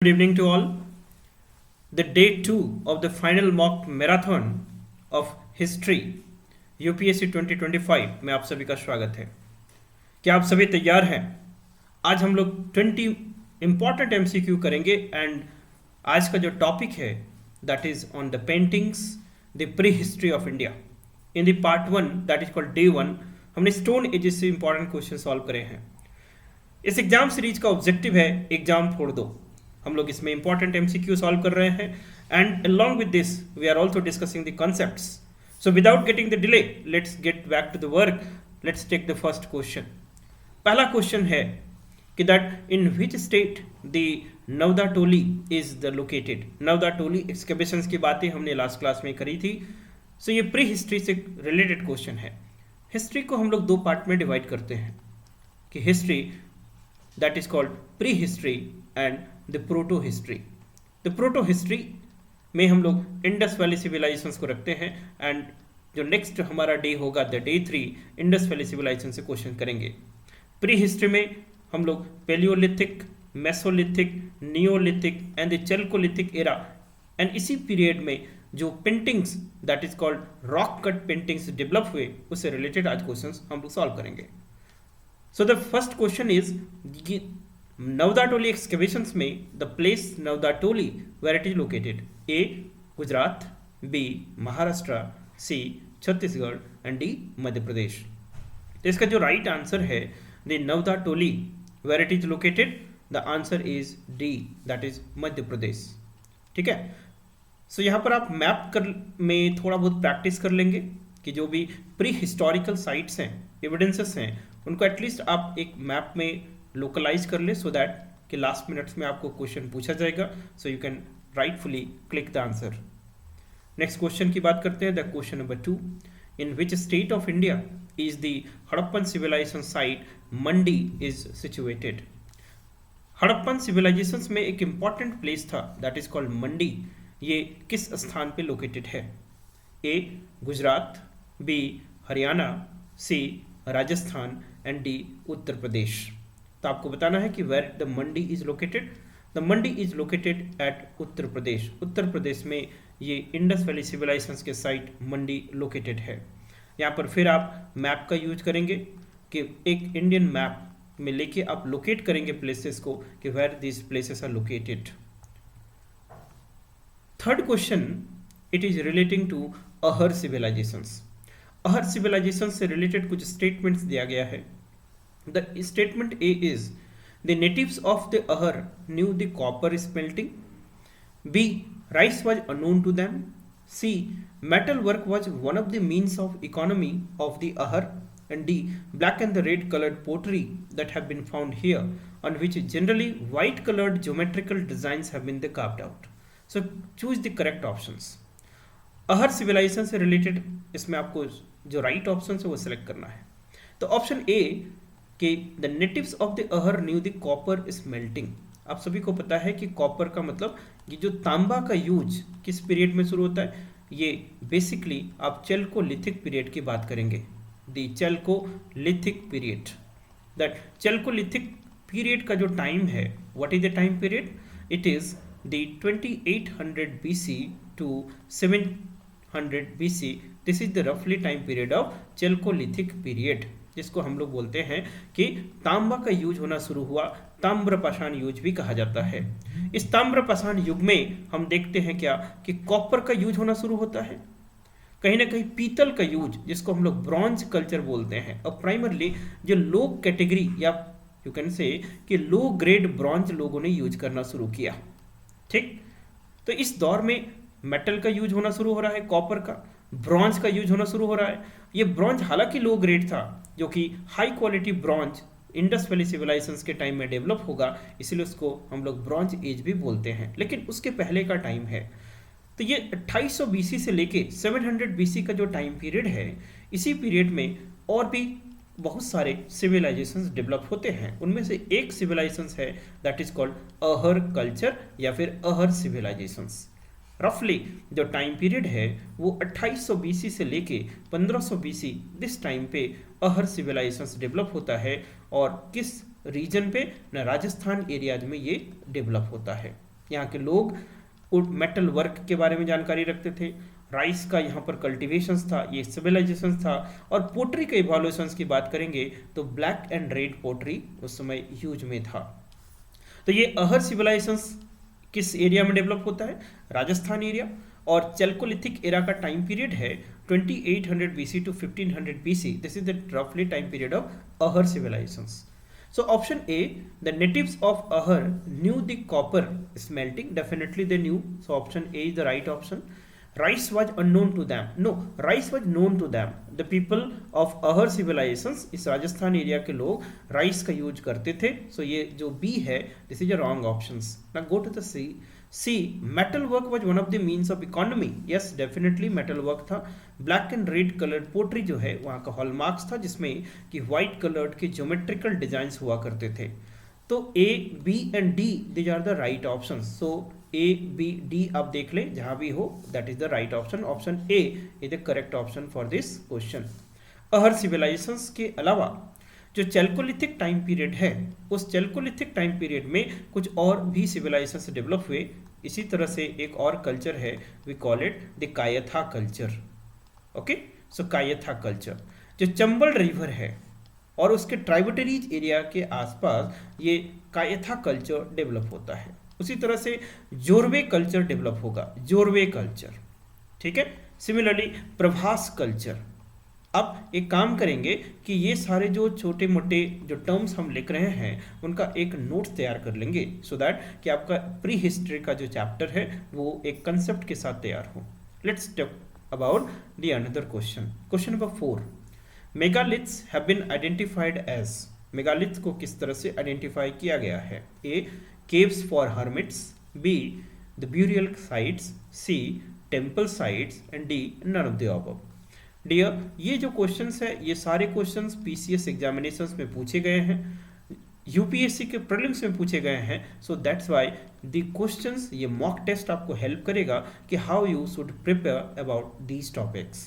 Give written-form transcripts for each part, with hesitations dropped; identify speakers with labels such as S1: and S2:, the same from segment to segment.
S1: Good evening to all. The day 2 of the final mock marathon of history UPSC 2025 में आप सभी का स्वागत है। क्या आप सभी तैयार हैं? आज हम लोग 20 इंपॉर्टेंट एमसीक्यू करेंगे एंड आज का जो टॉपिक है that is on the paintings the pre history of India. In the part 1 that is called day 1 हमने स्टोन एजेस से इंपॉर्टेंट क्वेश्चन सॉल्व करे हैं। इस एग्जाम सीरीज का ऑब्जेक्टिव है एग्जाम फोड़ दो। हम लोग इसमें इंपॉर्टेंट एमसीक्यू सॉल्व कर रहे हैं and along with this we are also discussing the concepts. So without getting the delay let's get back to the work. Let's take the first question. पहला क्वेश्चन है कि that in which state the Navdatoli is the located. Navdatoli excavations की बातें हमने last class में करी थी। सो ये प्री हिस्ट्री से रिलेटेड क्वेश्चन है। हिस्ट्री को हम लोग दो पार्ट में डिवाइड करते हैं कि history that is called pre history and the proto history. The proto history में हम लोग इंडस वैली सिविलाइजेशंस को रखते हैं एंड जो नेक्स्ट हमारा डे होगा the day 3 Indus valley civilisation से क्वेश्चन करेंगे। प्री हिस्ट्री में हम लोग palaeolithic, mesolithic, neolithic and the chalcolithic era and इसी पीरियड में जो paintings that is called rock cut paintings develop हुए उससे रिलेटेड आज क्वेश्चंस हम लोग सॉल्व करेंगे। So the first question is Navdatoli excavations में the place Navdatoli where it is located. A Gujarat, B Maharashtra, C Chhattisgarh and D Madhya Pradesh. तो इसका जो राइट आंसर है the Navdatoli where it is located, the answer is D that is Madhya Pradesh. ठीक है। सो यहाँ पर आप मैप कर में थोड़ा बहुत प्रैक्टिस कर लेंगे कि जो भी प्री हिस्टोरिकल साइट्स हैं, एविडेंसेस हैं, उनको एटलीस्ट आप एक मैप में लोकलाइज कर ले सो दैट कि लास्ट मिनट्स में आपको क्वेश्चन पूछा जाएगा so you can rightfully click the answer. Next question की बात करते हैं। The question number 2, in which state of India is the Harappan civilisation site Mandi is situated. Harappan civilisation में एक इंपॉर्टेंट प्लेस था दैट इज कॉल्ड मंडी। ये किस स्थान पे लोकेटेड है? A Gujarat, B Haryana, C Rajasthan and D Uttar Pradesh. तो आपको बताना है कि where the Mandi is located. The Mandi is located at Uttar Pradesh. Uttar Pradesh में ये इंडस वैली सिविलाइजेशंस के साइट मंडी लोकेटेड है। यहाँ पर फिर आप मैप का यूज करेंगे कि एक इंडियन मैप में लेके आप लोकेट करेंगे प्लेसेस को कि where this places are located. Third question it is relating to Ahar civilisations. Ahar civilisation से रिलेटेड कुछ स्टेटमेंट्स दिया गया है। The statement A is the natives of the Ahar knew the copper smelting. B. Rice was unknown to them. C. Metal work was one of the means of economy of the Ahar. And D. Black and the red colored pottery that have been found here on which generally white colored geometrical designs have been carved out. So choose the correct options. Ahar civilization से related इसमें आपको जो right options है वो select करना है। तो option A कि the natives of the Ahar knew the copper smelting. आप सभी को पता है कि कॉपर का मतलब ये जो तांबा का यूज किस पीरियड में शुरू होता है, ये बेसिकली आप चेल्कोलिथिक पीरियड की बात करेंगे। The chalcolithic period, that chalcolithic period का जो टाइम है, what is the time period? It is the 2800 BC to 700 BC। This is the रफली time period of chalcolithic period, जिसको हम लोग बोलते हैं कि तांबा का यूज होना शुरू हुआ। ताम्रपाषाण युग भी कहा जाता है। इस ताम्रपाषाण युग में हम देखते हैं क्या कि कॉपर का यूज होना शुरू होता है, कहीं ना कहीं पीतल का यूज जिसको हम लोग ब्रॉन्ज कल्चर बोलते हैं, और प्राइमरली जो लो कैटेगरी या यू कैन से कि लो ग्रेड ब्रॉन्ज लोगों ने यूज करना शुरू किया। ठीक, तो इस दौर में मेटल का यूज होना शुरू हो रहा है, कॉपर का, ब्रॉन्ज का यूज होना शुरू हो रहा है। ये ब्रॉन्ज हालांकि लो ग्रेड था, जो कि high quality bronze Indus valley civilisations के टाइम में डेवलप होगा, इसलिए उसको हम लोग ब्रॉन्ज एज भी बोलते हैं, लेकिन उसके पहले का टाइम है। तो ये 2800 BC से लेके 700 BC का जो टाइम पीरियड है, इसी पीरियड में और भी बहुत सारे सिविलाइजेशंस डेवलप होते हैं। उनमें से एक सिविलाइजेशंस है दैट इज कॉल्ड अहर कल्चर या फिर अहर सिविलाइजेशंस। रफली जो टाइम पीरियड है वो 2800 BC से लेके 1500 BC दिस टाइम पे अहर सिविलाइजेशंस डेवलप होता है। और किस रीजन पे? ना राजस्थान एरियाज में ये डेवलप होता है। यहाँ के लोग मेटल वर्क के बारे में जानकारी रखते थे, राइस का यहाँ पर कल्टीवेशंस था, ये सिविलाइजेशन था। और पोट्री के इवोल्यूशंस की बात करेंगे तो ब्लैक एंड रेड पोट्री उस समय यूज में था। तो ये अहर सिविलाइजेशंस किस एरिया में डेवलप होता है? राजस्थान एरिया। और चैल्कोलिथिक एरा का टाइम पीरियड है 2800 BC to 1500 BC. This is the roughly time period of Ahar civilizations. So option A, the natives of Ahar knew the copper smelting. Definitely they knew. So option A is the right option. Rice was unknown to them. No, rice was known to them. The people of Ahar civilizations, इस Rajasthan area के लोग rice का use करते थे. So ये जो B है, this is a wrong options. Now go to the C. C, metal work was one of the means of economy. Yes, definitely metal work था. Black and red coloured pottery जो है वहाँ का hallmarks था, जिसमें कि white coloured के geometrical designs हुआ करते थे. तो A, B and D these are the right option. So A, B, D आप देख ले, जहाँ भी हो that is the right option. Option A is the correct option for this question. Ahar civilisations के अलावा जो चैल्कोलिथिक टाइम पीरियड है, उस चैल्कोलिथिक टाइम पीरियड में कुछ और भी सिविलाइजेशन डेवलप हुए. इसी तरह से एक और कल्चर है, we call it the Kayatha culture. Okay, so Kayatha culture जो चंबल रिवर है और उसके ट्राइब्यूटरीज एरिया के आसपास ये कायथा कल्चर डेवलप होता है. उसी तरह से जोरवे कल्चर डेवलप होगा, जोरवे कल्चर. ठीक है. Similarly Prabhas culture. अब एक काम करेंगे कि ये सारे जो छोटे मोटे जो टर्म्स हम लिख रहे हैं उनका एक नोट तैयार कर लेंगे, सो दैट कि आपका प्री हिस्ट्री का जो चैप्टर है वो एक कंसेप्ट के साथ तैयार हो. Let's talk about the another question. Question number 4, megaliths have been identified as. Megaliths को किस तरह से आइडेंटिफाई किया गया है? A, caves for hermits. B, the burial sites. C, temple sites. And D, none of the above. Dear, ये जो questions है ये सारे क्वेश्चंस पीसीएस एग्जामिनेशंस में पूछे गए हैं, यूपीएससी के प्रीलिम्स में पूछे गए हैं. So that's why the questions, ये मॉक टेस्ट आपको हेल्प करेगा कि how you should prepare about these topics.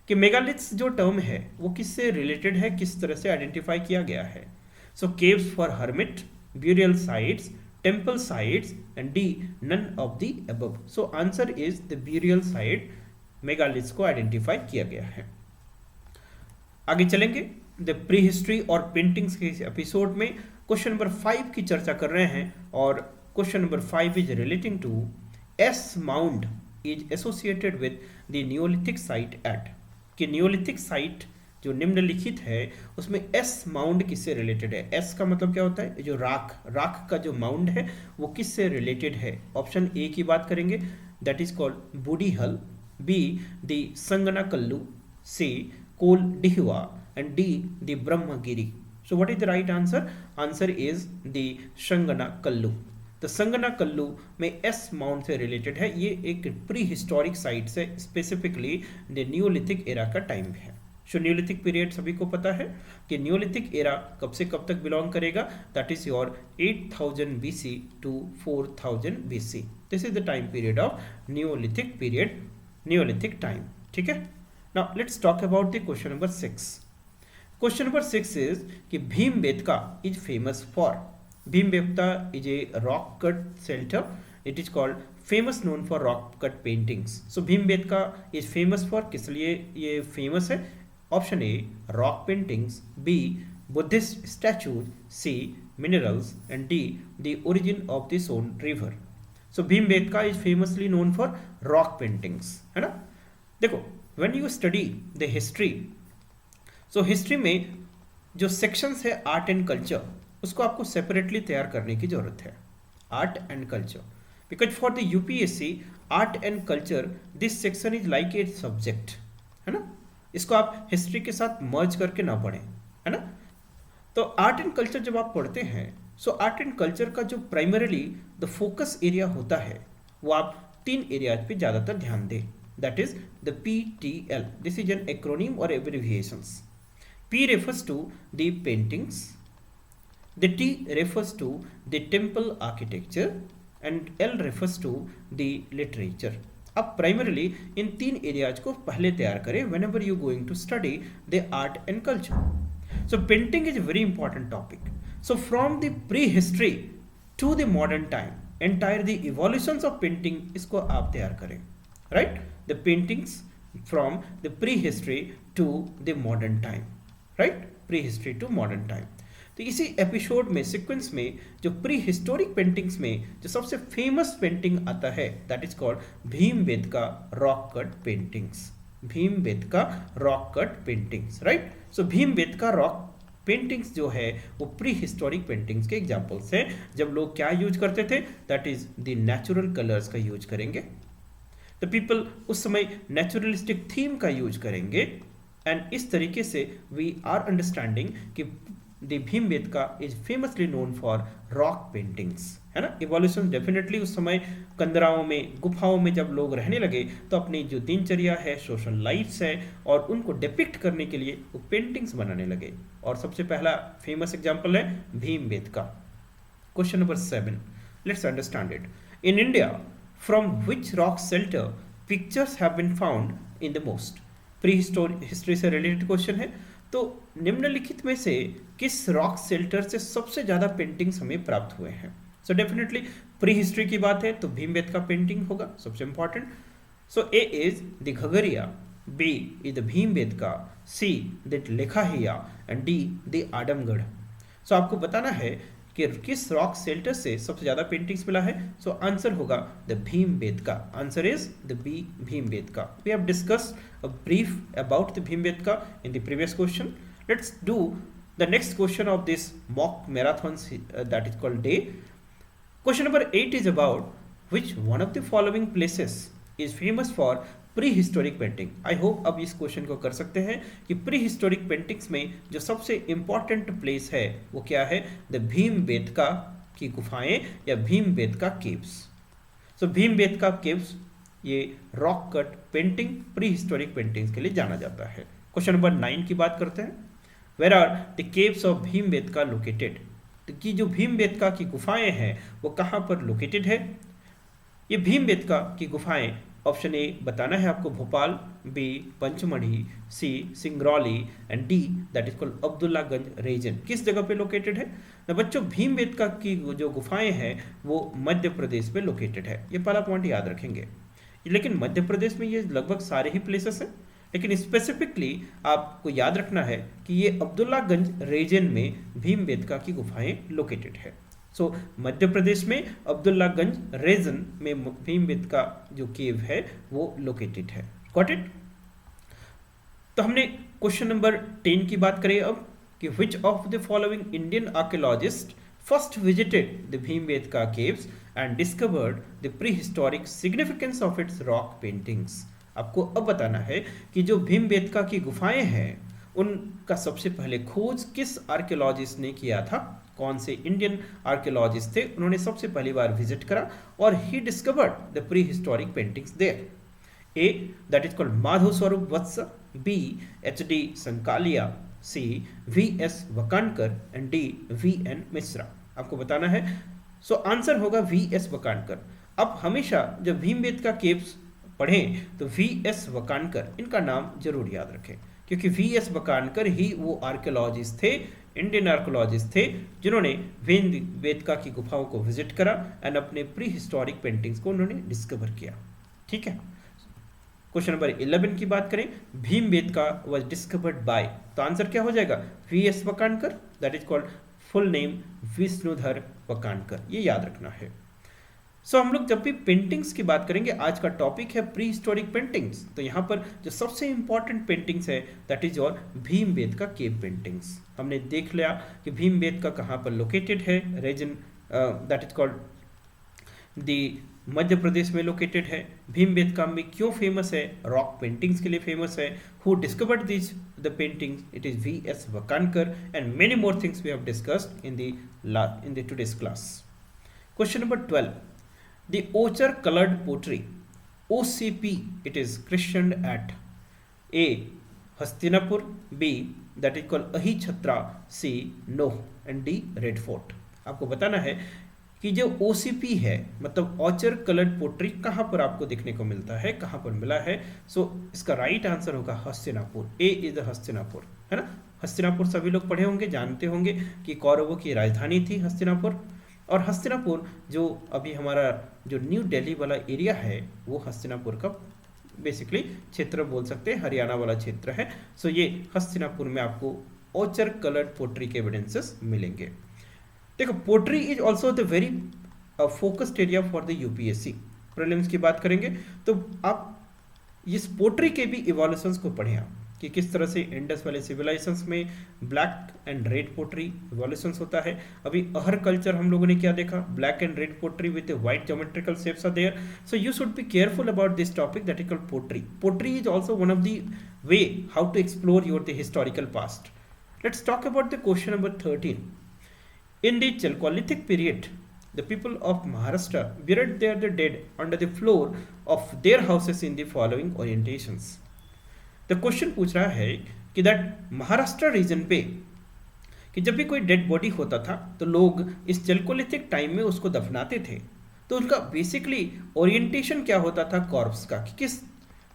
S1: कि मेगालिथ्स जो टर्म है वो किससे रिलेटेड है, किस तरह से आइडेंटिफाई किया गया है? So caves for hermit, burial sites, temple sites and D, none of the above. So answer is the burial site. Megaliths को आइडेंटिफाई किया गया है. आगे चलेंगे द प्री हिस्ट्री और पेंटिंग्स के एपिसोड में क्वेश्चन नंबर 5 की चर्चा कर रहे हैं. और question number 5 is relating to ash mound is associated with the neolithic site at. कि नियोलिथिक साइट जो निम्नलिखित है उसमें एस माउंड किससे रिलेटेड है? एस का मतलब क्या होता है? जो राख का जो माउंड है वो किससे रिलेटेड है? ऑप्शन ए की बात करेंगे, that is called Budihal. B, the Sanganakallu. C, Kol Dihwa. And D, the Brahmagiri. So what is the right answer? Answer is the Sanganakallu. तो संगनाकल्लू में एस माउंट से रिलेटेड है. ये एक प्री हिस्टोरिक साइट से, स्पेसिफिकली द न्यूलिथिक एरा का time है. सो Neolithic period सभी को पता है कि न्यूलिथिक एरा कब से कब तक बिलोंग करेगा? That is your 8000 BC to 4000 BC. This is the time period of Neolithic period, Neolithic time. ठीक है. Now let's talk about the question number 6. Question number 6 is कि Bhimbetka is famous for. Bhimbetka is a rock cut shelter. It is called famous known for rock cut paintings. So Bhimbetka is famous for, किस लिए ये famous है? Option A, rock paintings. B, Buddhist statues. C, minerals. And D, the origin of the Son River. So Bhimbetka is famously known for rock paintings, है ना. देखो, when you study the history, so history में जो sections है art and culture, उसको आपको separately तैयार करने की जरूरत है. Art and culture, because for the UPSC art and culture this section is like a subject, है ना. इसको आप हिस्ट्री के साथ मर्ज करके ना पढ़ें, है ना. तो आर्ट एंड कल्चर जब आप पढ़ते हैं, सो आर्ट एंड कल्चर का जो प्राइमरीली द फोकस एरिया होता है वो आप 3 एरियाज पे ज़्यादातर ध्यान दें. That is the PTL. This is an acronym और abbreviations. P refers to the paintings, the T refers to the temple architecture and L refers to the literature. अब प्राइमरीली इन 3 एरियाज को पहले तैयार करें whenever you going to study the art and culture. So painting is a very important topic. So from the prehistory to the modern time, entire the evolutions of painting, इसको आप तैयार करें, right, the paintings from the prehistory to the modern time, right, prehistory to modern time. तो इसी episode में sequence में जो pre historic paintings में जो सबसे फेमस पेंटिंग आता है that is called Bhimbetka rock cut paintings, Bhimbetka rock cut paintings, right. So Bhimbetka rock paintings जो है वो प्री हिस्टोरिक पेंटिंग्स के एग्जाम्पल्स हैं, जब लोग क्या यूज करते थे, that is the natural colours का यूज करेंगे, द पीपल उस समय नेचुरलिस्टिक थीम का यूज करेंगे, एंड इस तरीके से वी आर अंडरस्टैंडिंग कि the Bhimbetka is famously known for rock paintings, है ना। इवोल्यूशन डेफिनेटली उस समय कंदराओं में, गुफाओं में जब लोग रहने लगे तो अपनी जो दिनचर्या है, सोशल लाइफ्स है, और उनको डिपिक्ट करने के लिए वो पेंटिंग्स बनाने लगे, और सबसे पहला फेमस एग्जांपल है Bhimbetka. Question number 7, let's understand it. In India from which rock shelter pictures have been found in the most, prehistory से रिलेटेड क्वेश्चन है। तो निम्नलिखित में से किस रॉक शेल्टर से सबसे ज्यादा पेंटिंग्स हमें प्राप्त हुए हैं? सो डेफिनेटली प्री हिस्ट्री की बात है तो भीमबेटका पेंटिंग होगा सबसे important. So A is the Ghagharia, B is the Bhimbetka, C the Lekhahia, and D the Adamgarh. So आपको बताना है कि किस रॉक शेल्टर से सबसे ज्यादा पेंटिंग्स मिला है। सो आंसर होगा the Bhimbetka, answer is the B Bhimbetka. We have discussed a brief about the Bhimbetka in the previous question. Let's do the next question of this mock marathon that is called day. Question number 8 is about which one of the following places is famous for prehistoric painting. I hope अब इस question को कर सकते हैं कि prehistoric paintings में जो सबसे important place है वो क्या है? The भीमबेटका की गुफाएं या Bhimbetka caves. So Bhimbetka caves ये rock cut painting prehistoric paintings के लिए जाना जाता है। क्वेश्चन नंबर 9 की बात करते हैं। Where are the caves of Bhimbetka located? कि जो भीमबेटका की गुफाएं हैं वो कहाँ पर लोकेटेड है? ये भीमबेटका की गुफाएं, ऑप्शन ए बताना है आपको Bhopal, B Pachmarhi, C Singrauli, and D that is called Abdullaganj region. किस जगह पे लोकेटेड है ना बच्चों? भीमबेटका की जो गुफाएं हैं वो मध्य प्रदेश में लोकेटेड है। ये पहला पॉइंट याद रखेंगे। लेकिन मध्य प्रदेश में ये लगभग सारे ही प्लेसेस हैं, लेकिन स्पेसिफिकली आपको याद रखना है कि ये अब्दुल्लागंज रीजन में भीमबेटका की गुफाएं लोकेटेड है। सो मध्य प्रदेश में अब्दुल्लागंज रीजन में भीमबेटका जो केव है वो लोकेटेड है। Got it? तो हमने क्वेश्चन नंबर 10 की बात करें अब कि which of the following Indian archaeologist first visited the Bhimbetka caves and discovered the pre historic significance of its rock paintings. आपको अब बताना है कि जो भीमबेटका की गुफाएं हैं उनका सबसे पहले खोज किस आर्कियोलॉजिस्ट ने किया था? कौन से इंडियन आर्कियोलॉजिस्ट थे? उन्होंने सबसे पहली बार विजिट करा और ही discovered the prehistoric paintings there. A that is called Madhav Swarup Vats, B H D. Sankalia, C V S. Wakankar, and D V N. Mishra. आपको बताना है। सो आंसर होगा वी.एस. वकानकर। अब हमेशा जब भीमबेटका केव्स पढ़ें तो वी.एस. वकानकर इनका नाम जरूर याद रखें, क्योंकि वी.एस. वकानकर ही वो आर्कियोलॉजिस्ट थे, इंडियन आर्कियोलॉजिस्ट थे जिन्होंने भीमबेटका की गुफाओं को विजिट करा एंड अपने प्री हिस्टोरिक पेंटिंग्स को उन्होंने डिस्कवर किया। ठीक है। क्वेश्चन नंबर 11 की बात करें, भीमबेटका वाज डिस्कवर्ड बाय, तो आंसर क्या हो जाएगा? V S. Wakankar, that is called full name Vishnudhar Wakankar. ये याद रखना है। सो हम लोग जब भी पेंटिंग्स की बात करेंगे, आज का टॉपिक है प्री हिस्टोरिक पेंटिंग्स, तो यहाँ पर जो सबसे इंपॉर्टेंट पेंटिंग्स है दैट इज और भीमबेटका केव पेंटिंग्स। हमने देख लिया कि भीमबेटका कहाँ पर लोकेटेड है, region that is called the Madhya Pradesh में लोकेटेड है। भीमबेटका में क्यों फेमस है? रॉक पेंटिंग्स के लिए फेमस है। Who discovered this the paintings? It is V S. Wakankar, and many more things we have discussed in the today's class. Question number 12, the ochre colored pottery OCP, it is christened at A Hastinapur, B that is called Ahi Chhatra, C Noh, and D Red Fort। आपको बताना है कि जो OCP है मतलब ऑचर coloured pottery कहाँ पर आपको देखने को मिलता है, कहाँ पर मिला है? सो इसका राइट आंसर होगा हस्तिनापुर। ए इज हस्तिनापुर, है ना। हस्तिनापुर सभी लोग पढ़े होंगे, जानते होंगे कि कौरवों की राजधानी थी हस्तिनापुर, और हस्तिनापुर जो अभी हमारा जो न्यू दिल्ली वाला एरिया है वो हस्तिनापुर का बेसिकली क्षेत्र बोल सकते हैं, हरियाणा वाला क्षेत्र है। सो ये हस्तिनापुर में आपको ओचर कलर्ड पोट्री के एविडेंसेस मिलेंगे। देखो pottery is also the very focused area for the UPSC. Prelims की बात करेंगे तो आप इस पोट्री के भी इवोल्यूशंस को पढ़ें आप, कि किस तरह से इंडस वाले सिविलाइजेशंस में black and red pottery evolutions होता है। अभी अहर कल्चर हम लोगों ने क्या देखा, black and red pottery with white geometrical shapes are there. So you should be careful about this topic that is called pottery. Pottery is also one of the way how to explore your the historical past. Let's talk about the question number 13। In the Chalcolithic period, the people of Maharashtra buried their dead under the floor of their houses in the following orientations. The question पूछ रहा है कि that Maharashtra reason पे कि जब भी कोई dead body होता था तो लोग इस चैल्कोलिथिक टाइम में उसको दफनाते थे, तो उनका बेसिकली ओरिएंटेशन क्या होता था कॉर्प्स का, कि किस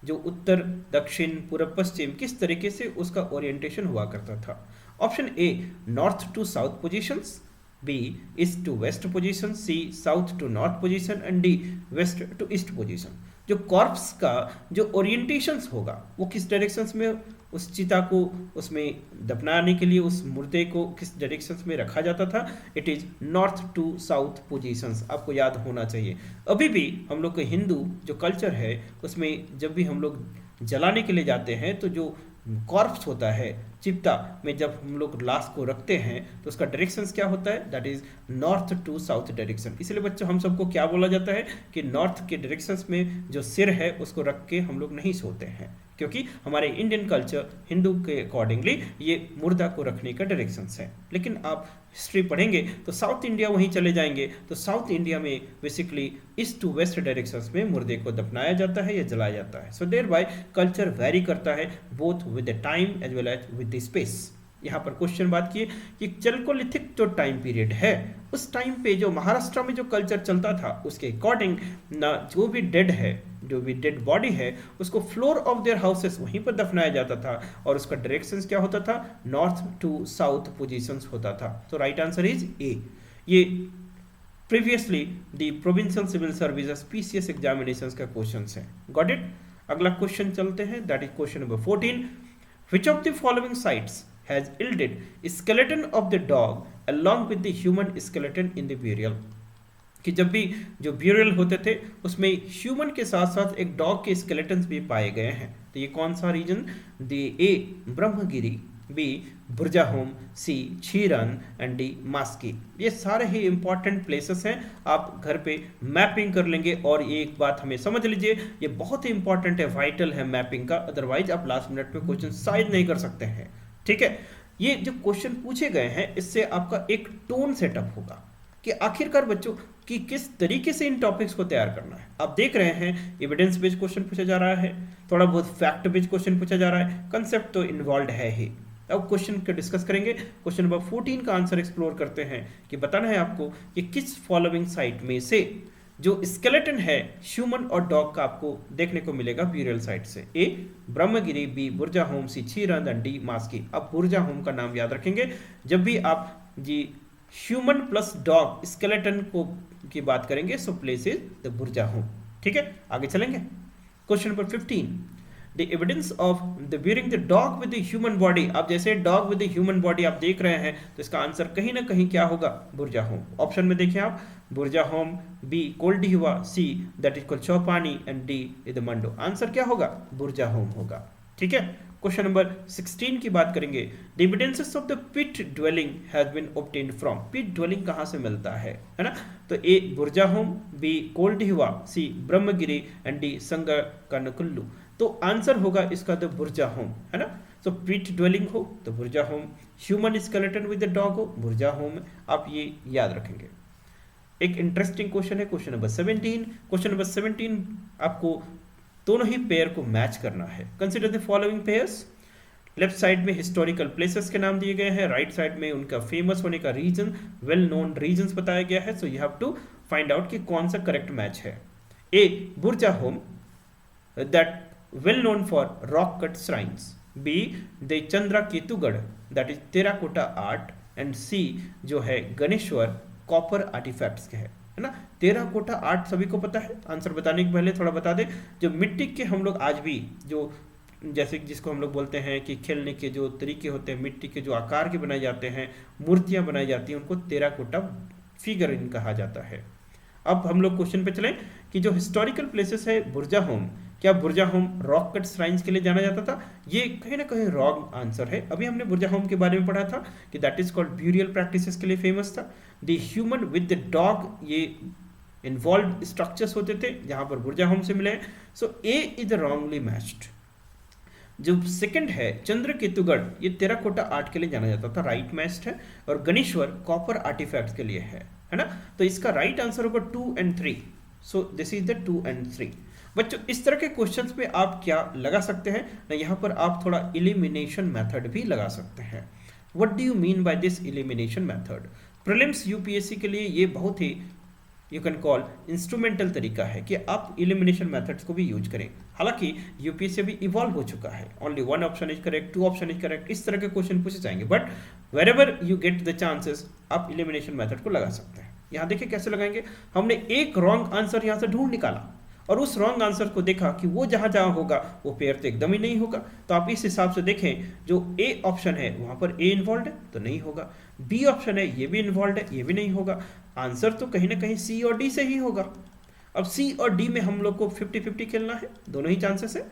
S1: जो उत्तर दक्षिण पूर्व पश्चिम किस तरीके से उसका ओरिएंटेशन हुआ करता था। Option A north to south positions, B east to west position, C south to north position and D west to east position. जो कॉर्प्स का जो ओरिएंटेशंस होगा वो किस डायरेक्शंस में उस चिता को उसमें दफनाने के लिए उस मुर्दे को किस डायरेक्शंस में रखा जाता था, it is north to south positions. आपको याद होना चाहिए। अभी भी हम लोग का हिंदू जो कल्चर है उसमें जब भी हम लोग जलाने के लिए जाते हैं तो जो कॉर्प्स होता है चिता में जब हम लोग लाश को रखते हैं तो उसका डायरेक्शंस क्या होता है, that is north to south direction. इसलिए बच्चों हम सबको क्या बोला जाता है कि नॉर्थ के डायरेक्शंस में जो सिर है उसको रख के हम लोग नहीं सोते हैं, क्योंकि हमारे इंडियन कल्चर हिंदू के अकॉर्डिंगली ये मुर्दा को रखने का डायरेक्शंस है। लेकिन आप हिस्ट्री पढ़ेंगे तो साउथ इंडिया वहीं चले जाएंगे तो साउथ इंडिया में basically east to west directions में मुर्दे को दफनाया जाता है या जलाया जाता है। So thereby culture vary करता है both with the time as well as with the space. यहाँ पर क्वेश्चन बात किए कि चैल्कोलिथिक जो टाइम पीरियड है उस टाइम पे जो महाराष्ट्र में जो कल्चर चलता था उसके अकॉर्डिंग ना जो भी डेड है, जो भी डेड बॉडी है उसको फ्लोर ऑफ देयर हाउसेस वहीं पर दफनाया जाता था और उसका डायरेक्शंस क्या होता था, नॉर्थ टू साउथ पोजीशंस होता था। तो राइट आंसर इज ए। ये previously the provincial civil services PCS examinations का क्वेश्चंस है। Got it. अगला क्वेश्चन चलते हैं, that is question number 14। Which of the following sites has yielded skeleton of the dog along with the human skeleton in the burial। कि जब भी जो burial होते थे उसमें ह्यूमन के साथ साथ एक डॉग के स्केलेटन्स भी पाए गए हैं। तो ये कौन सा region, the A Brahmagiri, B Burzahom, C Chirand and D Maski. ये सारे ही इंपॉर्टेंट प्लेसेस हैं, आप घर पे मैपिंग कर लेंगे। और ये एक बात हमें समझ लीजिए, ये बहुत ही इंपॉर्टेंट है, वाइटल है मैपिंग का, अदरवाइज आप लास्ट मिनट में क्वेश्चन शायद नहीं कर सकते हैं। ठीक है, ये जो क्वेश्चन पूछे गए हैं इससे आपका एक टोन सेटअप होगा कि आखिरकार बच्चों कि किस तरीके से इन टॉपिक्स को तैयार करना है। आप देख रहे हैं एविडेंस बेस्ड क्वेश्चन पूछा जा रहा है, थोड़ा बहुत फैक्ट बेस्ड क्वेश्चन पूछा जा रहा है, कंसेप्ट तो इन्वॉल्व है ही। अब क्वेश्चन को डिस्कस करेंगे। क्वेश्चन नंबर 14 का आंसर एक्सप्लोर करते हैं कि बताना है आपको कि किस फॉलोइंग साइट में से जो स्केलेटन है ह्यूमन और डॉग का आपको देखने को मिलेगा ब्यूरियल साइट से। A Brahmagiri, B Burzahom, C Chirand and D Maski. अब बुर्जाहोम का नाम याद रखेंगे जब भी आप जी ह्यूमन प्लस डॉग स्केलेटन को की बात करेंगे, so place is the Burzahom. ठीक है, आगे चलेंगे। Question number 15, the evidence of the burying the dog with the human body. आप जैसे dog with the human body आप देख रहे हैं तो इसका आंसर कहीं ना कहीं क्या होगा, बुर्जाहोम। ऑप्शन में देखें आप, Burzahom, B Koldihwa, C that is called Chopani and D is the Mando. Answer क्या होगा, बुर्जाहोम होगा। ठीक है, क्वेश्चन नंबर 16 की बात करेंगे। The evidences of the pit dwelling has been obtained from. Pit dwelling कहाँ से मिलता है ना, तो A Burzahom, B Koldihwa, C Brahmagiri and D Sanganakallu. तो आंसर होगा इसका द बुर्जाहोम, है ना। सो पिट ड्वेलिंग हो तो Burzahom, human skeleton with the dog हो बुर्जाहोम। आप ये याद रखेंगे। एक इंटरेस्टिंग क्वेश्चन है क्वेश्चन नंबर 17। क्वेश्चन नंबर 17 आपको दोनों ही पेयर को मैच करना है। Consider the following pairs. Left side में हिस्टोरिकल प्लेसेस के नाम दिए गए हैं, राइट साइड में उनका फेमस होने का रीजन, वेल नोन रीजंस बताया गया है। So you have to find out कि कौन सा करेक्ट मैच है। A Burzahom, that well known for rock cut shrines, B the Chandraketugarh that is terracotta art, and C जो है गणेश्वर कॉपर आर्टिफैक्ट्स के है ना। टेराकोटा आर्ट सभी को पता है। आंसर बताने के पहले थोड़ा बता दें, जो मिट्टी के हम लोग आज भी जो जैसे जिसको हम लोग बोलते हैं कि खेलने के जो तरीके होते हैं, मिट्टी के जो आकार के बनाए जाते हैं, मूर्तियां बनाई जाती हैं, उनको टेराकोटा फिगरिन कहा जाता है। अब हम लोग क्वेश्चन पे चलें कि जो हिस्टोरिकल प्लेसेस है बुर्जा होम, क्या बुर्जा होम रॉक कट श्राइन्स के लिए जाना जाता था? ये कहीं ना कहीं रॉन्ग आंसर है। अभी हमने बुर्जा होम के बारे में पढ़ा था कि that is called burial practices के लिए फेमस था। The human with the dog, ये इन्वॉल्व स्ट्रक्चर्स होते थे जहां पर बुर्जा होम से मिले। सो ए इज रॉन्गली मैच्ड। जो सेकंड है चंद्रकेतुगढ़, ये टेराकोटा आर्ट के लिए जाना जाता था, राइट मैच्ड है। और गणेश्वर कॉपर आर्टिफैक्ट्स के लिए है ना। तो इसका राइट आंसर होगा 2 and 3। So this is the 2 and 3। बच्चों इस तरह के क्वेश्चंस में आप क्या लगा सकते हैं ना, यहाँ पर आप थोड़ा एलिमिनेशन मेथड भी लगा सकते हैं। What do you mean by this elimination method? Prelims UPSC के लिए ये बहुत ही यू कैन कॉल इंस्ट्रूमेंटल तरीका है कि आप एलिमिनेशन मेथड्स को भी यूज करें। हालांकि यूपीएससी अभी इवॉल्व हो चुका है, only 1 option is correct, 2 option is correct, इस तरह के क्वेश्चन पूछे जाएंगे। But wherever you get the chances आप एलिमिनेशन मेथड को लगा सकते हैं। यहाँ देखिए कैसे लगाएंगे। हमने एक रॉन्ग आंसर यहाँ से ढूंढ निकाला और उस रॉन्ग आंसर को देखा कि वो जहां जहां होगा वो पेयर तो एकदम ही नहीं होगा। तो आप इस हिसाब से देखें, जो ए ऑप्शन है वहां पर ए इन्वॉल्व है तो नहीं होगा, बी ऑप्शन है ये भी इन्वॉल्व है ये भी नहीं होगा, आंसर तो कहीं ना कहीं सी और डी से ही होगा। अब सी और डी में हम लोग को 50-50 खेलना है, दोनों ही चांसेस है।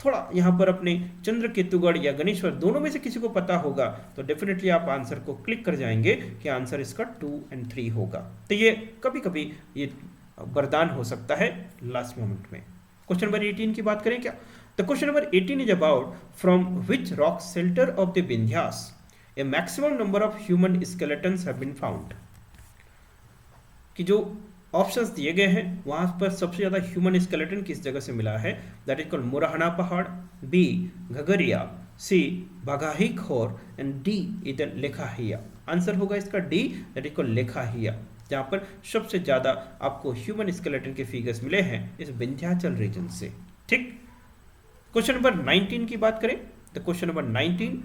S1: थोड़ा यहाँ पर अपने चंद्रकेतुगढ़ या गणेश्वर दोनों में से किसी को पता होगा तो डेफिनेटली आप आंसर को क्लिक कर जाएंगे कि आंसर इसका 2 and 3 होगा। तो ये कभी कभी ये वरदान हो सकता है लास्ट मोमेंट में। क्वेश्चन नंबर 18 की बात करें क्या? The question number 18 is about from which rock shelter of the Vindhyas a maximum number of human skeletons have been found. कि जो ऑप्शंस दिए गए हैं वहां पर सबसे ज्यादा ह्यूमन स्केलेटन किस जगह से मिला है? That is called Murahana Pahar, B Ghagharia, C Baghahikhor and D इधर लेखाहिया। आंसर होगा इसका D, that is called Lekhahia, जहां पर सबसे ज्यादा आपको ह्यूमन स्केलेटन के फिगर्स मिले हैं इस विंध्याचल रीजन से। ठीक। क्वेश्चन नंबर 19 की बात करें तो क्वेश्चन नंबर 19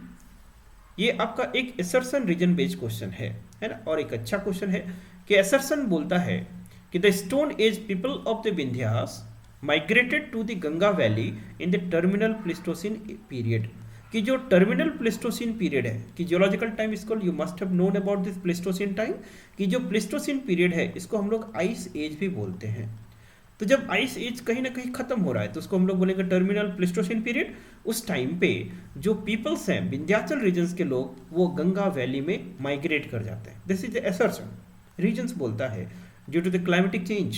S1: ये आपका एक असर्शन रीजन बेस्ड क्वेश्चन है ना, और एक अच्छा क्वेश्चन है कि असर्शन बोलता है कि the stone age people of the Vindhyas migrated to the Ganga valley in the terminal Pleistocene period. कि जो टर्मिनल प्लेस्टोसिन पीरियड है कि जियोलॉजिकल टाइम इसको you must have known about this Pleistocene time, कि जो प्लेस्टोसिन पीरियड है इसको हम लोग आइस एज भी बोलते हैं। तो जब आइस एज कहीं ना कहीं खत्म हो रहा है तो उसको हम लोग बोलेंगे टर्मिनल प्लेस्टोसिन पीरियड। उस टाइम पे जो पीपल्स हैं विंध्याचल रीजन्स के लोग वो गंगा वैली में माइग्रेट कर जाते हैं। This is the assertion. Reasons बोलता है due to the climatic change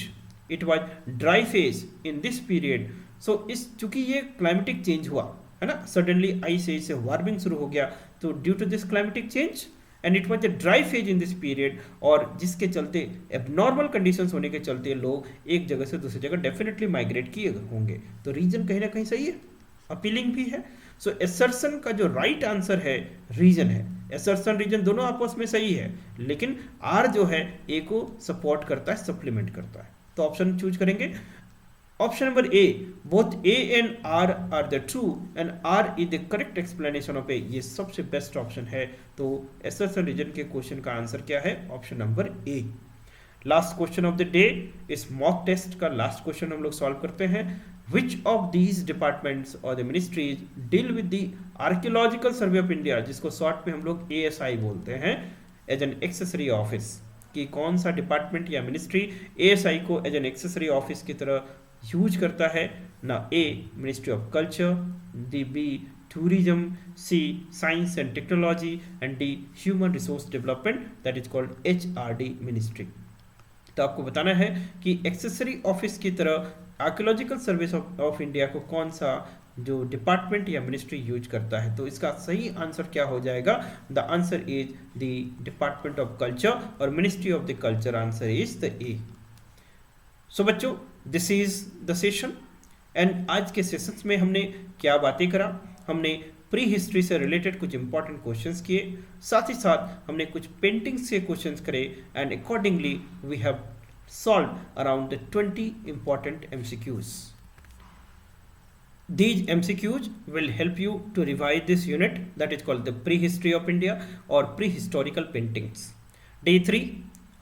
S1: it was dry phase in this period. So इस चूंकि ये क्लाइमेटिक चेंज हुआ है ना, सडनली आइस एज से वार्मिंग शुरू हो गया, तो due to this climatic change and it was a dry phase in this period, और जिसके चलते एबनॉर्मल कंडीशंस होने के चलते लोग एक जगह से दूसरी जगह डेफिनेटली माइग्रेट किए होंगे। तो रीजन कहीं ना कहीं सही है, अपीलिंग भी है। सो एसर्सन का जो राइट आंसर है रीजन है। एसर्सन रीजन दोनों आपस में सही है, लेकिन आर जो है ए को सपोर्ट करता है, सप्लीमेंट करता है। तो ऑप्शन चूज करेंगे option number A, both A and R are the true and R is the correct explanation of A. ये सबसे बेस्ट ऑप्शन है। तो एसर्सन रीजन के क्वेश्चन का आंसर क्या है? Option number A. Last question of the day, इस mock test का लास्ट क्वेश्चन हम लोग सॉल्व करते हैं। Which of these departments or the ministries deal with the Archaeological Survey of India, जिसको शॉर्ट में हम लोग ASI बोलते हैं, एज एन एक्सेसरी ऑफिस? कि कौन सा डिपार्टमेंट या मिनिस्ट्री ASI को एज एन एक्सेसरी ऑफिस की तरह यूज करता है? ना A ministry of culture, D B tourism, C science and technology and D human resource development, that is called HRD ministry. तो आपको बताना है कि एक्सेसरी ऑफिस की तरह आर्कियोलॉजिकल सर्विस ऑफ इंडिया को कौन सा जो डिपार्टमेंट या मिनिस्ट्री यूज करता है। तो इसका सही आंसर क्या हो जाएगा? The answer is the department of culture और ministry of the culture. Answer is the A. So बच्चों this is the session and आज के सेशंस में हमने क्या बातें करा? हमने प्री हिस्ट्री से रिलेटेड कुछ इंपॉर्टेंट क्वेश्चंस किए, साथ ही साथ हमने कुछ पेंटिंग्स के क्वेश्चंस करे and accordingly we have solved around the 20 important MCQs. These MCQs will help you to revise this unit that is called the Prehistory of India or Prehistorical Paintings. Day 3,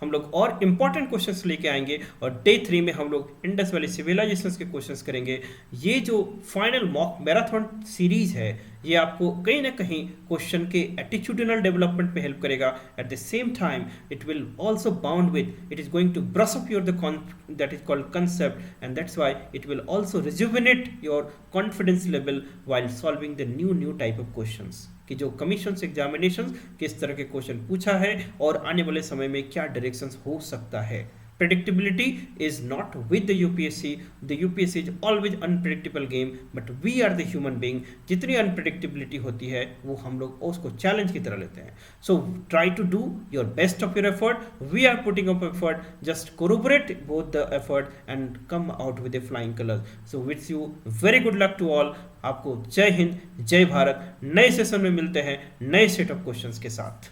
S1: हम लोग और important questions लेके आएंगे और day 3 में हम लोग Indus valley civilisations के क्वेश्चंस करेंगे। ये जो फाइनल मॉक मैराथन सीरीज है ये आपको कहीं ना कहीं क्वेश्चन के एटीट्यूडिनल डेवलपमेंट में हेल्प करेगा। At the same time it will also bound with, it is going to brush up your that is called concept, and that's why it will also rejuvenate your confidence level while solving the new type of questions, कि जो commission examination किस तरह के question पूछा है और आने वाले समय में क्या डायरेक्शंस हो सकता है। Predictability is not with the UPSC. The UPSC is always unpredictable game, but we are the human being. जितनी unpredictability होती है वो हम लोग उसको challenge की तरह लेते हैं. So try to do your best of your effort. We are putting up effort. Just corroborate both the effort and come out with a flying colors. So wish you very good luck to all. आपको जय हिंद, जय भारत। नए session में मिलते हैं नए set of questions के साथ।